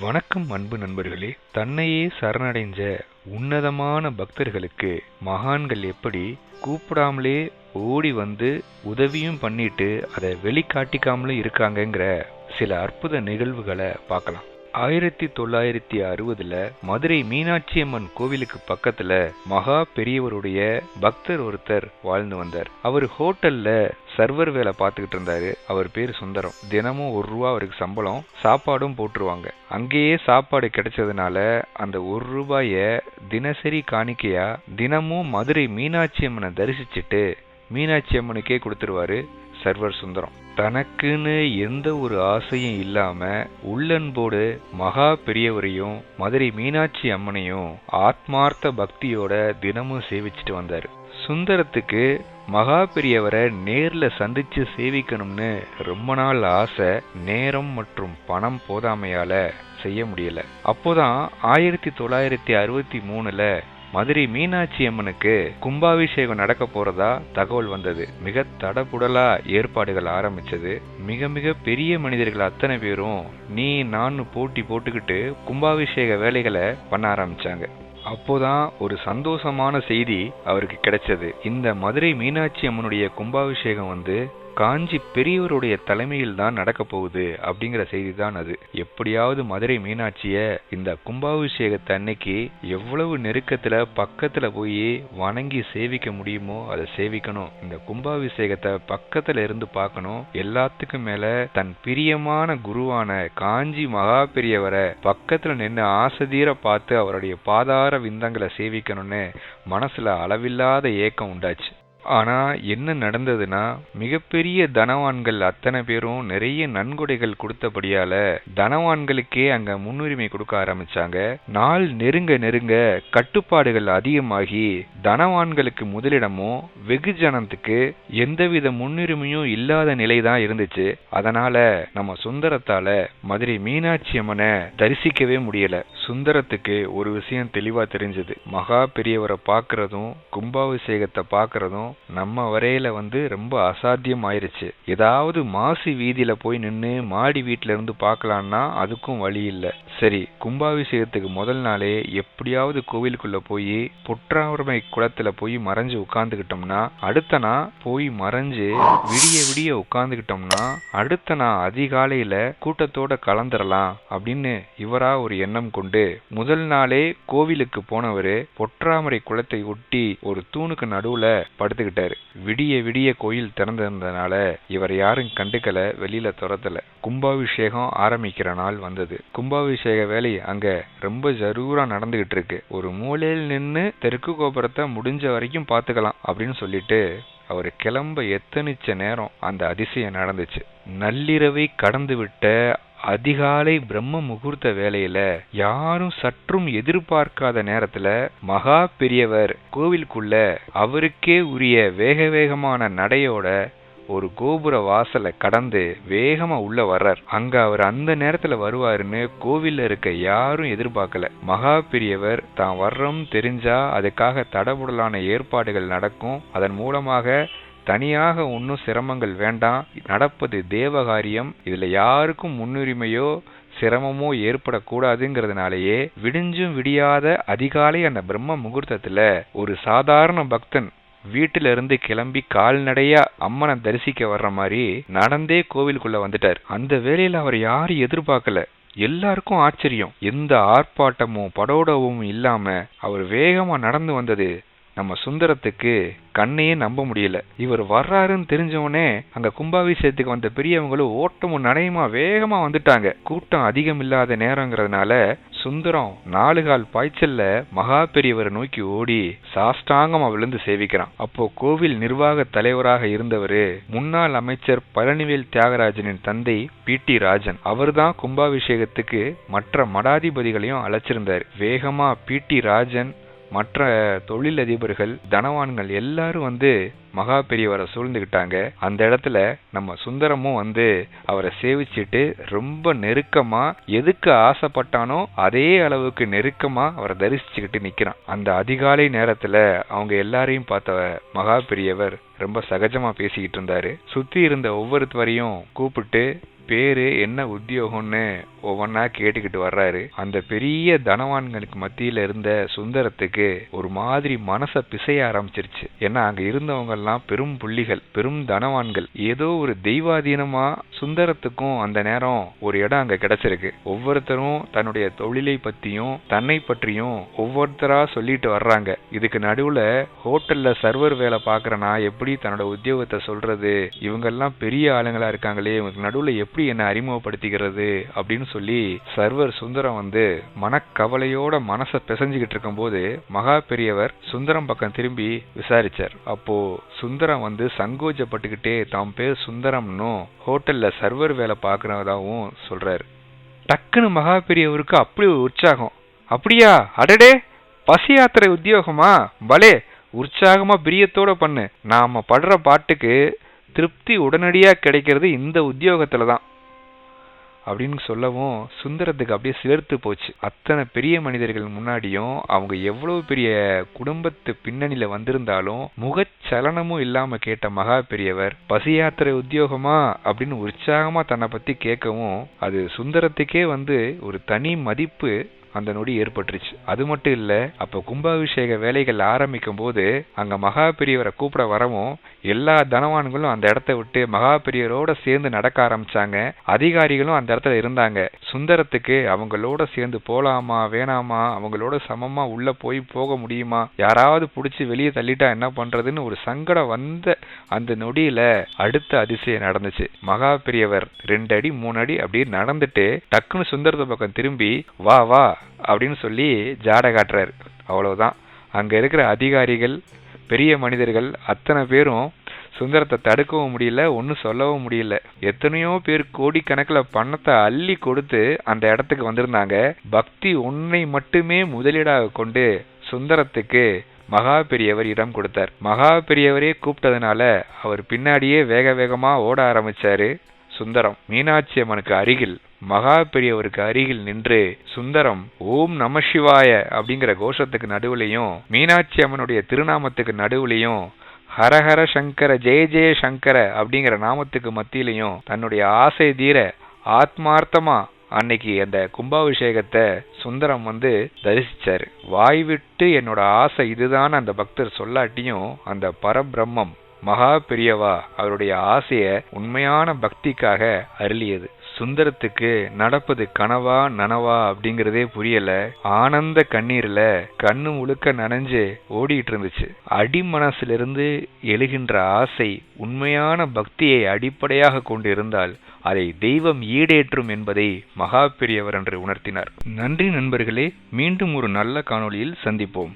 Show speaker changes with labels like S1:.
S1: வணக்கம் அன்பு நண்பர்களே. தன்னையே சரணடைஞ்ச உன்னதமான பக்தர்களுக்கு மகான்கள் எப்படி கூப்பிடாமலே ஓடி வந்து உதவியும் பண்ணிட்டு அதை வெளிக்காட்டிக்காமலே இருக்காங்கங்கிற சில அற்புத நிகழ்வுகளை பார்க்கலாம். 1960 மதுரை மீனாட்சி அம்மன் கோவிலுக்கு பக்கத்துல மகா பெரியவருடைய பக்தர் ஒருத்தர் வாழ்ந்து வந்தார். அவர் ஹோட்டல்ல சர்வர் வேலை பார்த்துக்கிட்டு இருந்தாரு. அவர் பேர் சுந்தரம். தினமும் ₹1 அவருக்கு சம்பளம், சாப்பாடும் போட்டுருவாங்க. அங்கேயே சாப்பாடு கிடைச்சதுனால அந்த ₹1 தினசரி காணிக்கையா தினமும் மதுரை மீனாட்சி அம்மனை தரிசிச்சுட்டு மீனாட்சி அம்மனுக்கே கொடுத்துருவாரு சர்வர் சுந்தரம். தனக்குன்னு எந்த ஒரு ஆசையும் இல்லாம உள்ளன்போடு மகா பெரியவரையும் மதுரை மீனாட்சி அம்மனையும் ஆத்மார்த்த பக்தியோட தினமும் சேவிச்சுட்டு வந்தாரு. சுந்தரத்துக்கு மகா பெரியவரை நேர்ல சந்திச்சு சேவிக்கணும்னு ரொம்ப நாள் ஆசை. நேரம் மற்றும் பணம் போதாமையால செய்ய முடியல. அப்போதான் 1963 மதுரை மீனாட்சி அம்மனுக்கு கும்பாபிஷேகம் நடக்க போறதா தகவல் வந்தது. மிக தடபுடலா ஏற்பாடுகள் ஆரம்பிச்சது. மிக மிக பெரிய மனிதர்கள் அத்தனை பேரும் நீ நான் போட்டி போட்டுக்கிட்டு கும்பாபிஷேக வேலைகளை பண்ண ஆரம்பிச்சாங்க. அப்போதான் ஒரு சந்தோஷமான செய்தி அவருக்கு கிடைச்சது. இந்த மதுரை மீனாட்சி அம்மனுடைய கும்பாபிஷேகம் காஞ்சி பெரியவருடைய தலைமையில் தான் நடக்க போகுது அப்படிங்கிற செய்தி தான் அது. எப்படியாவது மதுரை மீனாட்சிய இந்த கும்பாபிஷேகத்தை அன்னைக்கு எவ்வளவு நெருக்கத்துல பக்கத்துல போய் வணங்கி சேவிக்க முடியுமோ அதை சேவிக்கணும். இந்த கும்பாபிஷேகத்தை பக்கத்துல இருந்து பார்க்கணும். எல்லாத்துக்கும் மேல தன் பிரியமான குருவான காஞ்சி மகா பெரியவரை பக்கத்துல நின்று ஆசதீர பார்த்து அவருடைய பாதார விந்தங்களை சேவிக்கணும்னு மனசுல அளவில்லாத ஏக்கம் உண்டாச்சு. ஆனா என்ன நடந்ததுன்னா, மிகப்பெரிய தனவான்கள் அத்தனை பேரும் நிறைய நன்கொடைகள் கொடுத்தபடியால தனவான்களுக்கே அங்க முன்னுரிமை கொடுக்க ஆரம்பிச்சாங்க. நாள் நெருங்க நெருங்க கட்டுப்பாடுகள் அதிகமாகி தனவான்களுக்கு முதலிடமும் வெகுஜனத்துக்கு எந்தவித முன்னுரிமையும் இல்லாத நிலைதான் இருந்துச்சு. அதனால நம்ம சுந்தரத்தால மதுரை மீனாட்சி அம்மனை தரிசிக்கவே முடியல. சுந்தரத்துக்கு ஒரு விஷயம் தெளிவா தெரிஞ்சது. மகா பெரியவரை பார்க்கறதும் கும்பாபிஷேகத்தை பார்க்கறதும் நம்ம வரையில ரொம்ப அசாத்தியம் ஆயிருச்சு. ஏதாவது மாசி வீதியில போய் நின்று மாடி வீட்டுல இருந்து பார்க்கலான்னா அதுக்கும் வழி இல்ல. சரி, கும்பாபிஷேகத்துக்கு முதல் நாளே எப்படியாவது கோவிலுக்குள்ள போய் பொற்றாமரை குளத்துல போய் மறைஞ்சு உட்கார்ந்துகிட்டோம்னா, அடுத்த நாள் போய் மறைஞ்சு விடிய விடிய உட்கார்ந்துகிட்டோம்னா அடுத்த நாள் அதிகாலையில கூட்டத்தோட கலந்துடலாம் அப்படின்னு இவரா ஒரு எண்ணம் கொண்டு முதல் நாளே கோவிலுக்கு போனவரு பொற்றாமரை குளத்தை ஒட்டி ஒரு தூணுக்கு நடுவுல படுத்துக்கிட்டாரு. விடிய விடிய கோயில் திறந்திருந்ததுனால இவர் யாரும் கண்டுக்கல, வெளியில துரத்தல. கும்பாபிஷேகம் ஆரம்பிக்கிற நாள் வந்தது. கும்பாபிஷேக வேலை அங்க ரொம்ப ஜரூரா நடந்துகிட்டு இருக்கு. ஒரு மூலையில் நின்று தெற்கு கோபுரத்தை முடிஞ்ச வரைக்கும் பாத்துக்கலாம் அப்படின்னு சொல்லிட்டு அவர் கிளம்ப எத்தனிச்ச நேரம் அந்த அதிசயம் நடந்துச்சு. நள்ளிரவை கடந்து விட்ட அதிகாலை பிரம்ம முகூர்த்த வேலையில யாரும் சற்றும் எதிர்பார்க்காத நேரத்துல மகா பெரியவர் கோவிலுக்குள்ள அவருக்கே உரிய வேக வேகமான நடையோட ஒரு கோபுர வாசலை கடந்து வேகமா உள்ள வர்றார். அங்க அவர் அந்த நேரத்துல வருவாருன்னு கோவில்ல இருக்க யாரும் எதிர்பார்க்கல. மகா பெரியவர் தான் வர்றோம்னு தெரிஞ்சா அதுக்காக தடபுடலான ஏற்பாடுகள் நடக்கும். அதன் மூலமாக தனியாக ஒன்னும் சிரமங்கள் வேண்டாம், நடப்பது தேவகாரியம், இதுல யாருக்கும் முன்னுரிமையோ சிரமமோ ஏற்படக்கூடாதுங்கிறதுனாலேயே விடிஞ்சும் விடியாத அதிகாலை அந்த பிரம்ம முகூர்த்தத்துல ஒரு சாதாரண பக்தன் வீட்டில இருந்து கிளம்பி கால்நடையா அம்மனை தரிசிக்க வர்ற மாதிரி நடந்தே கோவிலுக்குள்ள வந்துட்டார். அந்த வேளையில அவர் யாரும் எதிர்பார்க்கல. எல்லாருக்கும் ஆச்சரியம். எந்த ஆர்ப்பாட்டமும் படோடவும் இல்லாம அவர் வேகமா நடந்து வந்தது நம்ம சுந்தரத்துக்கு கண்ணையே நம்ப முடியல. இவர் வர்றாருன்னு தெரிஞ்சவனே அங்க கும்பாபிஷேகத்துக்கு வந்த பெரியவங்களும் ஓட்டமும் நடையுமா வேகமா வந்துட்டாங்க. கூட்டம் அதிகம் இல்லாத நேரங்கிறதுனால சுந்தரம் 4 கால் பாய்ச்சல்ல மகா பெரியவரை நோக்கி ஓடி சாஷ்டாங்கமா விழுந்து சேவிக்கிறான். அப்போ கோவில் நிர்வாக தலைவராக இருந்தவரு முன்னாள் அமைச்சர் பழனிவேல் தியாகராஜனின் தந்தை PT ராஜன். அவர்தான் கும்பாபிஷேகத்துக்கு மற்ற மடாதிபதிகளையும் அழைச்சிருந்தார். வேகமா PT ராஜன் மற்ற தொழிலதிபர்கள் தனவான்கள் எல்லாரும் மகா பெரியவரை சூழ்ந்துகிட்டாங்க. அந்த இடத்துல நம்ம சுந்தரமும் அவரை சேவிச்சுட்டு ரொம்ப நெருக்கமா எதுக்கு ஆசைப்பட்டானோ அதே அளவுக்கு நெருக்கமா அவரை தரிசிச்சுக்கிட்டு நிக்கிறான். அந்த அதிகாலை நேரத்துல அவங்க எல்லாரையும் பார்த்த மகா பெரியவர் ரொம்ப சகஜமா பேசிக்கிட்டு இருந்தாரு. சுத்தி இருந்த ஒவ்வொருத்தரையும் கூப்பிட்டு பேரு, என்ன உத்தியோகம்னு ஒவ்வொன்னா கேட்டுக்கிட்டு வர்றாரு. அந்த பெரிய தனவான்களுக்கு மத்தியில இருந்த சுந்தரத்துக்கு ஒரு மாதிரி மனச பிசைய ஆரம்பிச்சிருச்சு. ஏன்னா அங்க இருந்தவங்க எல்லாம் பெரும் புள்ளிகள், பெரும் தனவான்கள். ஏதோ ஒரு தெய்வாதீனமா சுந்தரத்துக்கும் அந்த நேரம் ஒரு இடம் அங்க கிடைச்சிருக்கு. ஒவ்வொருத்தரும் தன்னுடைய தொழிலை பத்தியும் தன்னை பற்றியும் ஒவ்வொருத்தரா சொல்லிட்டு வர்றாங்க. இதுக்கு நடுவுல ஹோட்டல்ல சர்வர் வேலை பாக்குறனா எப்படி தன்னோட உத்தியோகத்தை சொல்றது, இவங்க எல்லாம் பெரிய ஆளுங்களா இருக்காங்களே, இவங்களுக்கு நடுவுல எப்படி என்ன அறிமுகப்படுத்திக்கிறது அப்படின்னு சொல்லி சர்வர் சுந்தரம் மனக்கவலையோட மனச பிசைஞ்சுக்கிட்டு இருக்கும் போது மகா பெரியவர் சுந்தரம் பக்கம் திரும்பி விசாரிச்சார். அப்போ சுந்தரம் சங்கோஜப்பட்டுக்கிட்டே தாம் பேர் சுந்தரம்னு ஹோட்டல்ல சர்வர் வேலை பாக்குறதாவும் சொல்றாரு. டக்குன்னு மகா பெரியவருக்கு அப்படி ஒரு உற்சாகம். அப்படியா, அடடே, பசி யாத்திரை உத்தியோகமா, பலே, உற்சாகமா பிரியத்தோட பண்ணு. நாம படுற பாட்டுக்கு திருப்தி உடனடியா கிடைக்கிறது இந்த உத்தியோகத்துலதான் அப்படின்னு சொல்லவும் சுந்தரத்துக்கு அப்படியே சிலிர்த்து போச்சு. அத்தனை பெரிய மனிதர்கள் முன்னாடியும் அவங்க எவ்வளவு பெரிய குடும்பத்து பின்னணியில வந்திருந்தாலும் முகச்சலனமும் இல்லாம கேட்ட மகா பெரியவர் பசி யாத்திரை உத்தியோகமா அப்படின்னு உற்சாகமா தன்னை பத்தி கேட்கவும் அது சுந்தரத்துக்கே ஒரு தனி மதிப்பு அந்த நொடி ஏற்பட்டுருச்சு. அது மட்டும் இல்ல, அப்ப கும்பாபிஷேக வேலைகள் ஆரம்பிக்கும் போது அங்க மகா பெரியவரை கூப்பிட வரவும் எல்லா தனவான்களும் அந்த இடத்த விட்டு மகா பெரியவரோட சேர்ந்து நடக்க ஆரம்பிச்சாங்க. அதிகாரிகளும் அந்த இடத்துல இருந்தாங்க. சுந்தரத்துக்கு அவங்களோட சேர்ந்து போலாமா வேணாமா, அவங்களோட சமமா உள்ள போக முடியுமா, யாராவது புடிச்சு வெளியே தள்ளிட்டா என்ன பண்றதுன்னு ஒரு சங்கடம் வந்த அந்த நொடியில அடுத்த அதிசயம் நடந்துச்சு. மகா பெரியவர் 2 அடி 3 அடி அப்படியே நடந்துட்டு டக்குன்னு சுந்தரத்தை பக்கம் திரும்பி வா வா அப்படின்னு சொல்லி ஜாட காட்டுறாரு. அவ்வளவுதான். அங்க இருக்கிற அதிகாரிகள், பெரிய மனிதர்கள் அத்தனை பேரும் சுந்தரத்தை தடுக்கவும் முடியல, ஒன்னும் சொல்லவும் முடியல. எத்தனையோ பேர் கோடிக்கணக்கில் பணத்தை அள்ளி கொடுத்து அந்த இடத்துக்கு வந்திருந்தாங்க. பக்தி ஒன்னை மட்டுமே முதலீடாக கொண்டு சுந்தரத்துக்கு மகா பெரியவர் இடம் கொடுத்தார். மகா பெரியவரே கூப்பிட்டதுனால அவர் பின்னாடியே வேக வேகமா ஓட ஆரம்பிச்சாரு சுந்தரம். மீனாட்சி அம்மனுக்கு அருகில் மகா பெரியவருக்கு அருகில் நின்று சுந்தரம் ஓம் நம சிவாய அப்படிங்கிற கோஷத்துக்கு நடுவுலையும் மீனாட்சி அம்மனுடைய திருநாமத்துக்கு நடுவுலையும் ஹரஹர சங்கர ஜெய ஜெய சங்கர அப்படிங்கிற நாமத்துக்கு மத்தியிலையும் தன்னுடைய ஆசை தீர ஆத்மார்த்தமா அன்னைக்கு அந்த கும்பாபிஷேகத்தை சுந்தரம் தரிசிச்சாரு. வாய் விட்டு என்னோட ஆசை இதுதான் அந்த பக்தர் சொல்லாட்டியும் அந்த பரபிரம்மம் மகா பெரியவா அவருடைய ஆசைய உண்மையான பக்திக்காக அருளியது. சுந்தரத்துக்கு நடப்பது கனவா நனவா அப்படிங்கறதே புரியல. ஆனந்த கண்ணீர்ல கண்ணு முழுக்க நனைஞ்சு ஓடிட்டு இருந்துச்சு. அடிமனசிலிருந்து எழுகின்ற ஆசை உண்மையான பக்தியை அடிப்படையாக கொண்டு இருந்தால் அதை தெய்வம் ஈடேற்றும் என்பதை மகா பெரியவர் என்று உணர்த்தினார். நன்றி நண்பர்களே, மீண்டும் ஒரு நல்ல காணொளியில் சந்திப்போம்.